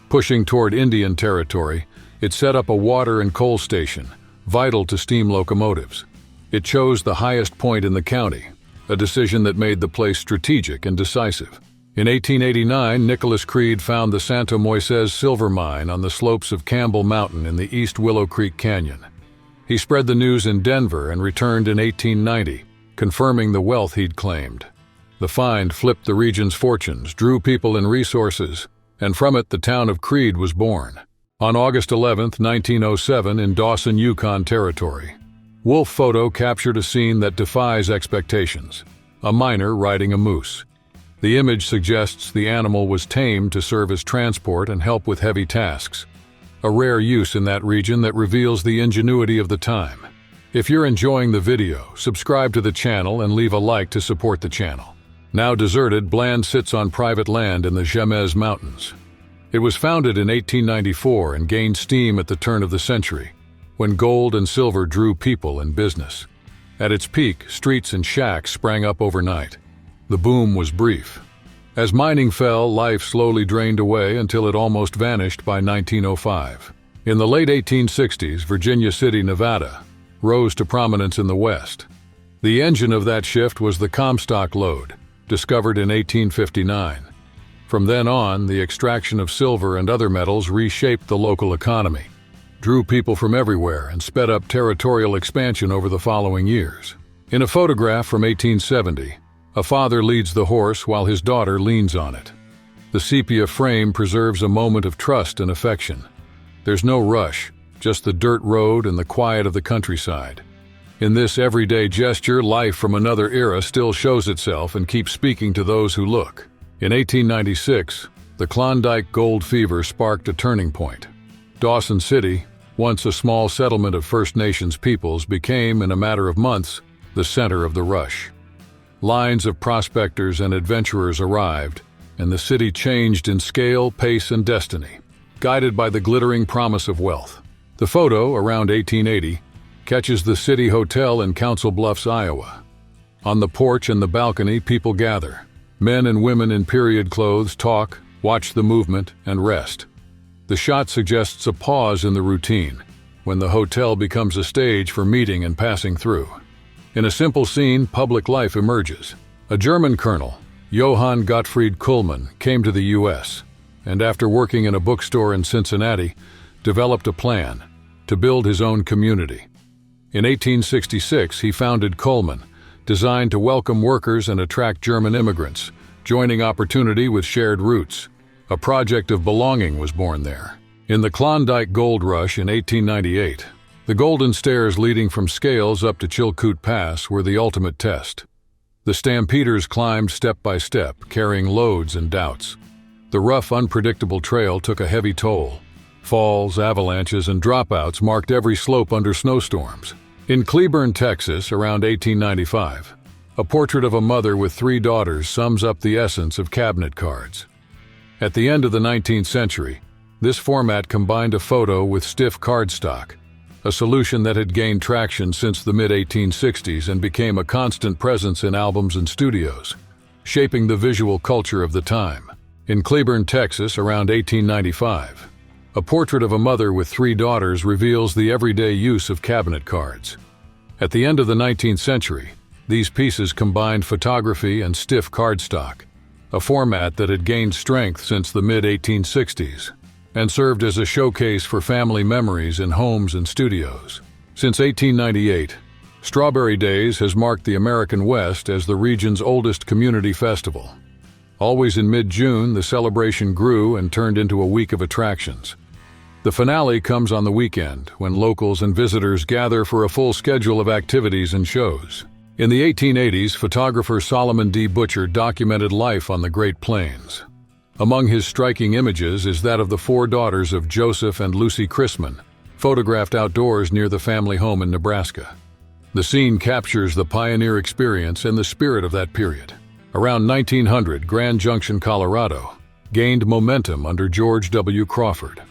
Pushing toward Indian Territory, it set up a water and coal station, vital to steam locomotives. It chose the highest point in the county, a decision that made the place strategic and decisive. In 1889, Nicholas Creed found the Santo Moises silver mine on the slopes of Campbell Mountain in the East Willow Creek Canyon. He spread the news in Denver and returned in 1890, confirming the wealth he'd claimed. The find flipped the region's fortunes, drew people and resources, and from it the town of Creed was born. On August 11, 1907, in Dawson, Yukon Territory, Wolf Photo captured a scene that defies expectations: a miner riding a moose. The image suggests the animal was tamed to serve as transport and help with heavy tasks. a rare use in that region that reveals the ingenuity of the time. If you're enjoying the video, subscribe to the channel and leave a like to support the channel. Now deserted, Bland sits on private land in the Jemez Mountains. It was founded in 1894 and gained steam at the turn of the century, when gold and silver drew people and business. At its peak, streets and shacks sprang up overnight. The boom was brief. As mining fell, life slowly drained away until it almost vanished by 1905. In the late 1860s, Virginia City, Nevada, rose to prominence in the West. The engine of that shift was the Comstock lode, discovered in 1859. From then on, the extraction of silver and other metals reshaped the local economy, drew people from everywhere, and sped up territorial expansion over the following years. In a photograph from 1870, a father leads the horse while his daughter leans on it. The sepia frame preserves a moment of trust and affection. There's no rush, just the dirt road and the quiet of the countryside. In this everyday gesture, life from another era still shows itself and keeps speaking to those who look. In 1896, the Klondike gold fever sparked a turning point. Dawson City, once a small settlement of First Nations peoples, became, in a matter of months, the center of the rush. Lines of prospectors and adventurers arrived, and the city changed in scale, pace, and destiny, guided by the glittering promise of wealth. The photo, around 1880, catches the City Hotel in Council Bluffs, Iowa. On the porch and the balcony, people gather. Men and women in period clothes talk, watch the movement, and rest. The shot suggests a pause in the routine, when the hotel becomes a stage for meeting and passing through. In a simple scene, public life emerges. A German colonel, Johann Gottfried Kuhlmann, came to the U.S., and after working in a bookstore in Cincinnati, developed a plan to build his own community. In 1866, he founded Coleman, designed to welcome workers and attract German immigrants, joining opportunity with shared roots. A project of belonging was born there. In the Klondike Gold Rush in 1898, the golden stairs leading from Scales up to Chilkoot Pass were the ultimate test. The stampeders climbed step by step, carrying loads and doubts. The rough, unpredictable trail took a heavy toll. Falls, avalanches, and dropouts marked every slope under snowstorms. In Cleburne, Texas, around 1895, a portrait of a mother with 3 daughters sums up the essence of cabinet cards. At the end of the 19th century, this format combined a photo with stiff cardstock, a solution that had gained traction since the mid-1860s and became a constant presence in albums and studios, shaping the visual culture of the time. In Cleburne, Texas, around 1895, a portrait of a mother with 3 daughters reveals the everyday use of cabinet cards. At the end of the 19th century, these pieces combined photography and stiff cardstock, a format that had gained strength since the mid-1860s, and served as a showcase for family memories in homes and studios. Since 1898, Strawberry Days has marked the American West as the region's oldest community festival. Always in mid-June, the celebration grew and turned into a week of attractions. The finale comes on the weekend, when locals and visitors gather for a full schedule of activities and shows. In the 1880s, photographer Solomon D. Butcher documented life on the Great Plains. Among his striking images is that of the 4 daughters of Joseph and Lucy Chrisman, photographed outdoors near the family home in Nebraska. The scene captures the pioneer experience and the spirit of that period. Around 1900, Grand Junction, Colorado, gained momentum under George W. Crawford.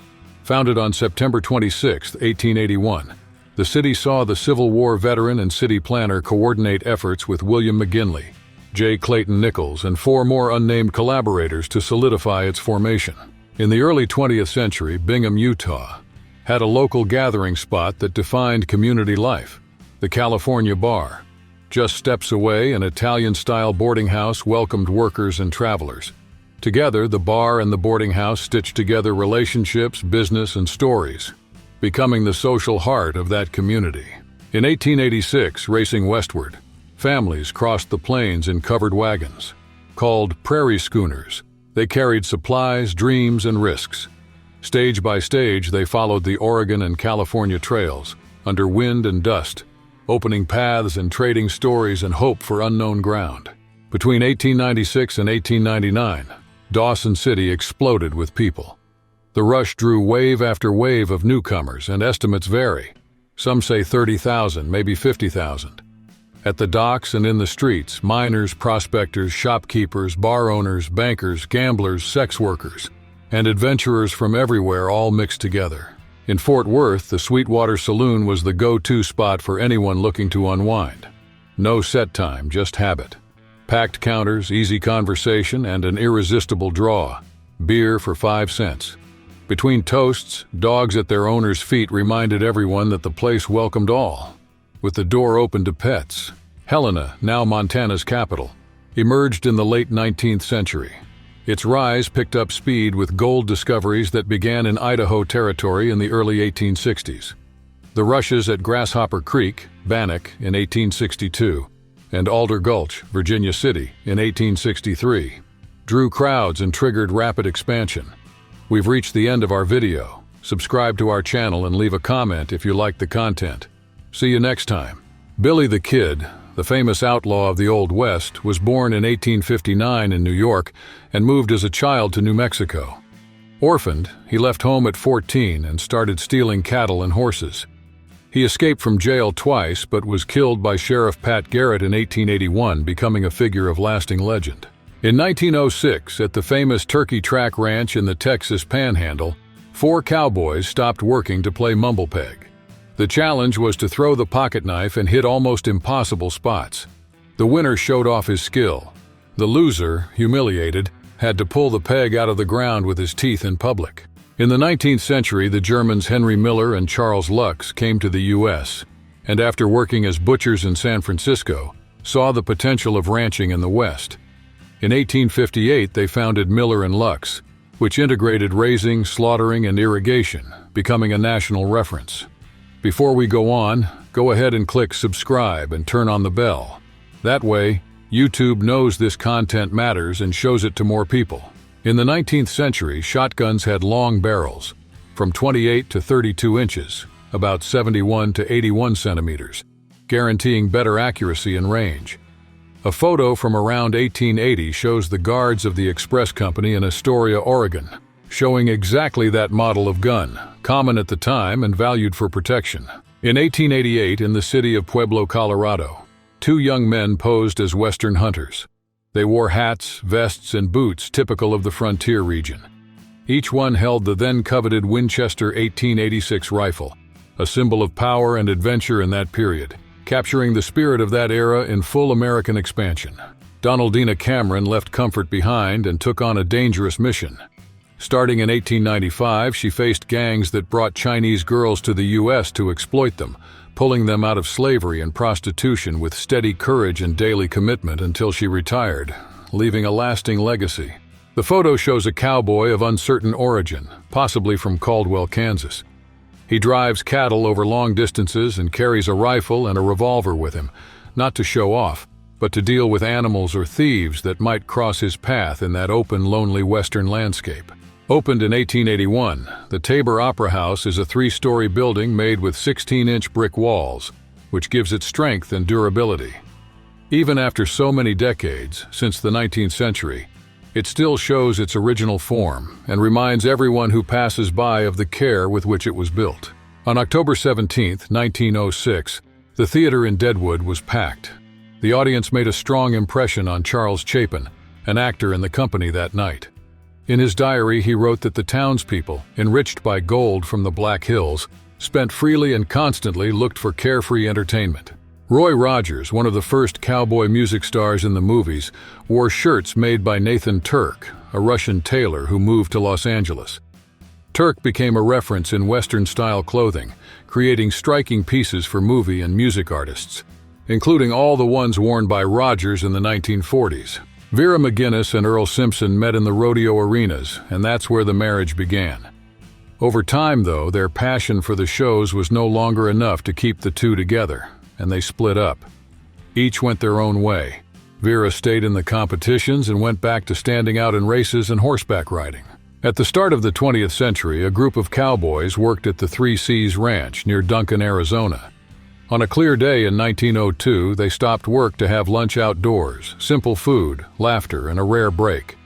Founded on September 26, 1881, the city saw the Civil War veteran and city planner coordinate efforts with William McGinley, J. Clayton Nichols, and 4 more unnamed collaborators to solidify its formation. In the early 20th century, Bingham, Utah, had a local gathering spot that defined community life, the California Bar. Just steps away, an Italian-style boarding house welcomed workers and travelers. Together, the bar and the boarding house stitched together relationships, business, and stories, becoming the social heart of that community. In 1886, racing westward, families crossed the plains in covered wagons. Called prairie schooners, they carried supplies, dreams, and risks. Stage by stage, they followed the Oregon and California trails, under wind and dust, opening paths and trading stories and hope for unknown ground. Between 1896 and 1899, Dawson City exploded with people. The rush drew wave after wave of newcomers, and estimates vary. Some say 30,000, maybe 50,000. At the docks and in the streets, miners, prospectors, shopkeepers, bar owners, bankers, gamblers, sex workers, and adventurers from everywhere all mixed together. In Fort Worth, the Sweetwater Saloon was the go-to spot for anyone looking to unwind. No set time, just habit. Packed counters, easy conversation, and an irresistible draw. Beer for 5 cents. Between toasts, dogs at their owners' feet reminded everyone that the place welcomed all. With the door open to pets, Helena, now Montana's capital, emerged in the late 19th century. Its rise picked up speed with gold discoveries that began in Idaho Territory in the early 1860s. The rushes at Grasshopper Creek, Bannock, in 1862, and Alder Gulch, Virginia City, in 1863, drew crowds and triggered rapid expansion. We've reached the end of our video. Subscribe to our channel and leave a comment if you liked the content. See you next time. Billy the Kid, the famous outlaw of the Old West, was born in 1859 in New York and moved as a child to New Mexico. Orphaned, he left home at 14 and started stealing cattle and horses. He escaped from jail twice but was killed by Sheriff Pat Garrett in 1881, becoming a figure of lasting legend. In 1906, at the famous Turkey Track Ranch in the Texas Panhandle, 4 cowboys stopped working to play mumblepeg. The challenge was to throw the pocket knife and hit almost impossible spots. The winner showed off his skill. The loser, humiliated, had to pull the peg out of the ground with his teeth in public. In the 19th century, the Germans Henry Miller and Charles Lux came to the U.S., and after working as butchers in San Francisco, saw the potential of ranching in the West. In 1858, they founded Miller and Lux, which integrated raising, slaughtering, and irrigation, becoming a national reference. Before we go on, go ahead and click subscribe and turn on the bell. That way, YouTube knows this content matters and shows it to more people. In the 19th century, shotguns had long barrels, from 28 to 32 inches, about 71 to 81 centimeters, guaranteeing better accuracy and range. A photo from around 1880 shows the guards of the Express Company in Astoria, Oregon, showing exactly that model of gun, common at the time and valued for protection. In 1888, in the city of Pueblo, Colorado, 2 young men posed as Western hunters. They wore hats, vests, and boots typical of the frontier region. Each one held the then-coveted Winchester 1886 rifle, a symbol of power and adventure in that period, capturing the spirit of that era in full American expansion. Donaldina Cameron left comfort behind and took on a dangerous mission. Starting in 1895, she faced gangs that brought Chinese girls to the U.S. to exploit them, pulling them out of slavery and prostitution with steady courage and daily commitment until she retired, leaving a lasting legacy. The photo shows a cowboy of uncertain origin, possibly from Caldwell, Kansas. He drives cattle over long distances and carries a rifle and a revolver with him, not to show off, but to deal with animals or thieves that might cross his path in that open, lonely western landscape. Opened in 1881, the Tabor Opera House is a 3-story building made with 16-inch brick walls, which gives it strength and durability. Even after so many decades, since the 19th century, it still shows its original form and reminds everyone who passes by of the care with which it was built. On October 17, 1906, the theater in Deadwood was packed. The audience made a strong impression on Charles Chapin, an actor in the company that night. In his diary, he wrote that the townspeople, enriched by gold from the Black Hills, spent freely and constantly looked for carefree entertainment. Roy Rogers, one of the first cowboy music stars in the movies, wore shirts made by Nathan Turk, a Russian tailor who moved to Los Angeles. Turk became a reference in Western-style clothing, creating striking pieces for movie and music artists, including all the ones worn by Rogers in the 1940s. Vera McGinnis and Earl Simpson met in the rodeo arenas, and that's where the marriage began. Over time, though, their passion for the shows was no longer enough to keep the two together, and they split up. Each went their own way. Vera stayed in the competitions and went back to standing out in races and horseback riding. At the start of the 20th century, a group of cowboys worked at the Three Seas Ranch near Duncan, Arizona. On a clear day in 1902, they stopped work to have lunch outdoors, simple food, laughter, and a rare break.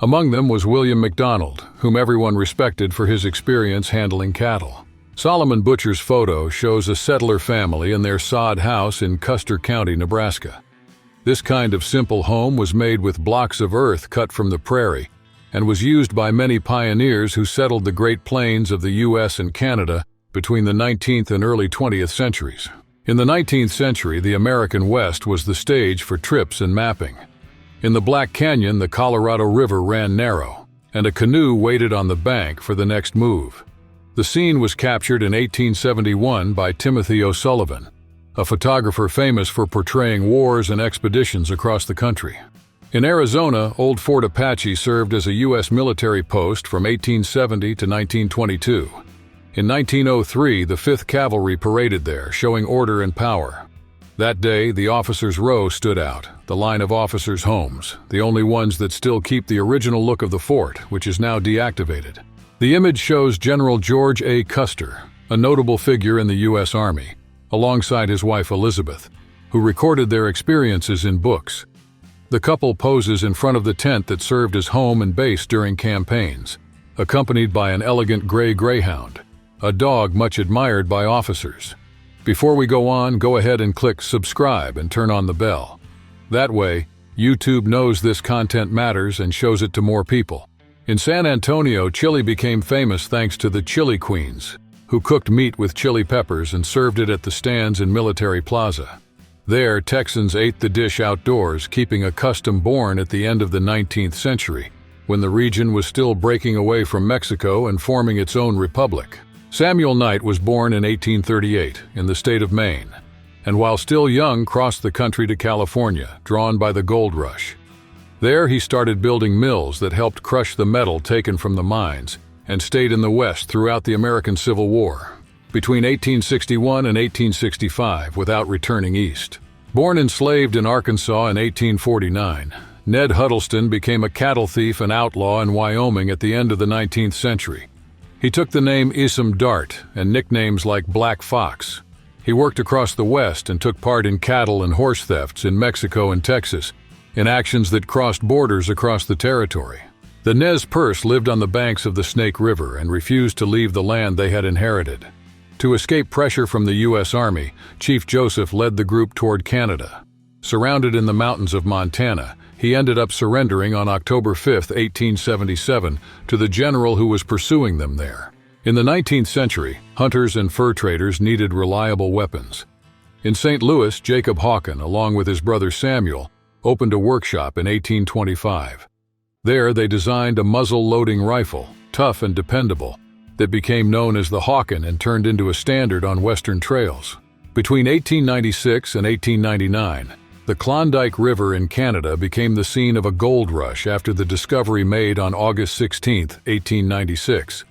Among them was William McDonald, whom everyone respected for his experience handling cattle. Solomon Butcher's photo shows a settler family in their sod house in Custer County, Nebraska. This kind of simple home was made with blocks of earth cut from the prairie and was used by many pioneers who settled the Great Plains of the U.S. and Canada between the 19th and early 20th centuries. In the 19th century, the American West was the stage for trips and mapping. In the Black Canyon, the Colorado River ran narrow, and a canoe waited on the bank for the next move. The scene was captured in 1871 by Timothy O'Sullivan, a photographer famous for portraying wars and expeditions across the country. In Arizona, Old Fort Apache served as a U.S. military post from 1870 to 1922. In 1903, the 5th Cavalry paraded there, showing order and power. That day, the officers' row stood out, the line of officers' homes, the only ones that still keep the original look of the fort, which is now deactivated. The image shows General George A. Custer, a notable figure in the U.S. Army, alongside his wife Elizabeth, who recorded their experiences in books. The couple poses in front of the tent that served as home and base during campaigns, accompanied by an elegant gray greyhound, a dog much admired by officers. Before we go on, go ahead and click subscribe and turn on the bell. That way, YouTube knows this content matters and shows it to more people. In San Antonio, chili became famous thanks to the Chili Queens, who cooked meat with chili peppers and served it at the stands in Military Plaza. There, Texans ate the dish outdoors, keeping a custom born at the end of the 19th century, when the region was still breaking away from Mexico and forming its own republic. Samuel Knight was born in 1838 in the state of Maine, and while still young crossed the country to California, drawn by the gold rush. There he started building mills that helped crush the metal taken from the mines and stayed in the West throughout the American Civil War, between 1861 and 1865, without returning east. Born enslaved in Arkansas in 1849, Ned Huddleston became a cattle thief and outlaw in Wyoming at the end of the 19th century. He took the name Isam Dart and nicknames like Black Fox. He worked across the West and took part in cattle and horse thefts in Mexico and Texas, in actions that crossed borders across the territory. The Nez Perce lived on the banks of the Snake River and refused to leave the land they had inherited. To escape pressure from the U.S. Army, Chief Joseph led the group toward Canada. Surrounded in the mountains of Montana, he ended up surrendering on October 5, 1877, to the general who was pursuing them there. In the 19th century, hunters and fur traders needed reliable weapons. In St. Louis, Jacob Hawken, along with his brother Samuel, opened a workshop in 1825. There they designed a muzzle-loading rifle, tough and dependable, that became known as the Hawken and turned into a standard on Western trails. Between 1896 and 1899, the Klondike River in Canada became the scene of a gold rush after the discovery made on August 16, 1896.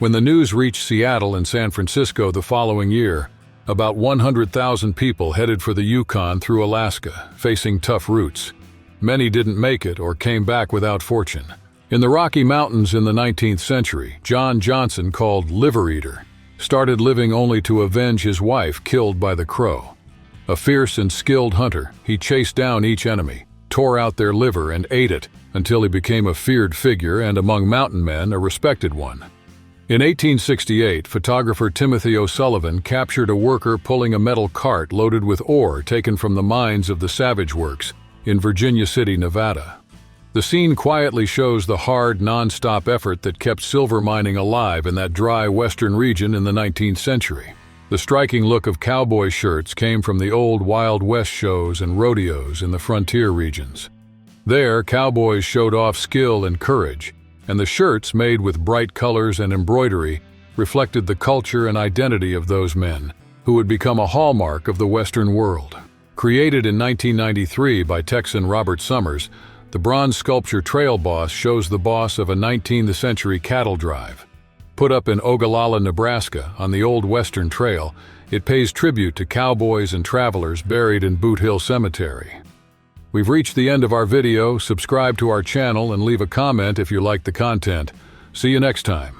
When the news reached Seattle and San Francisco the following year, about 100,000 people headed for the Yukon through Alaska, facing tough routes. Many didn't make it or came back without fortune. In the Rocky Mountains in the 19th century, John Johnson, called Liver Eater, started living only to avenge his wife killed by the Crow. A fierce and skilled hunter, he chased down each enemy, tore out their liver and ate it until he became a feared figure and among mountain men a respected one. In 1868, photographer Timothy O'Sullivan captured a worker pulling a metal cart loaded with ore taken from the mines of the Savage Works in Virginia City, Nevada. The scene quietly shows the hard, non-stop effort that kept silver mining alive in that dry western region in the 19th century. The striking look of cowboy shirts came from the old Wild West shows and rodeos in the frontier regions. There, cowboys showed off skill and courage, and the shirts, made with bright colors and embroidery, reflected the culture and identity of those men, who would become a hallmark of the Western world. Created in 1993 by Texan Robert Summers, the bronze sculpture Trail Boss shows the boss of a 19th century cattle drive. Put up in Ogallala, Nebraska, on the old Western Trail, it pays tribute to cowboys and travelers buried in Boot Hill Cemetery. We've reached the end of our video. Subscribe to our channel and leave a comment if you like the content. See you next time.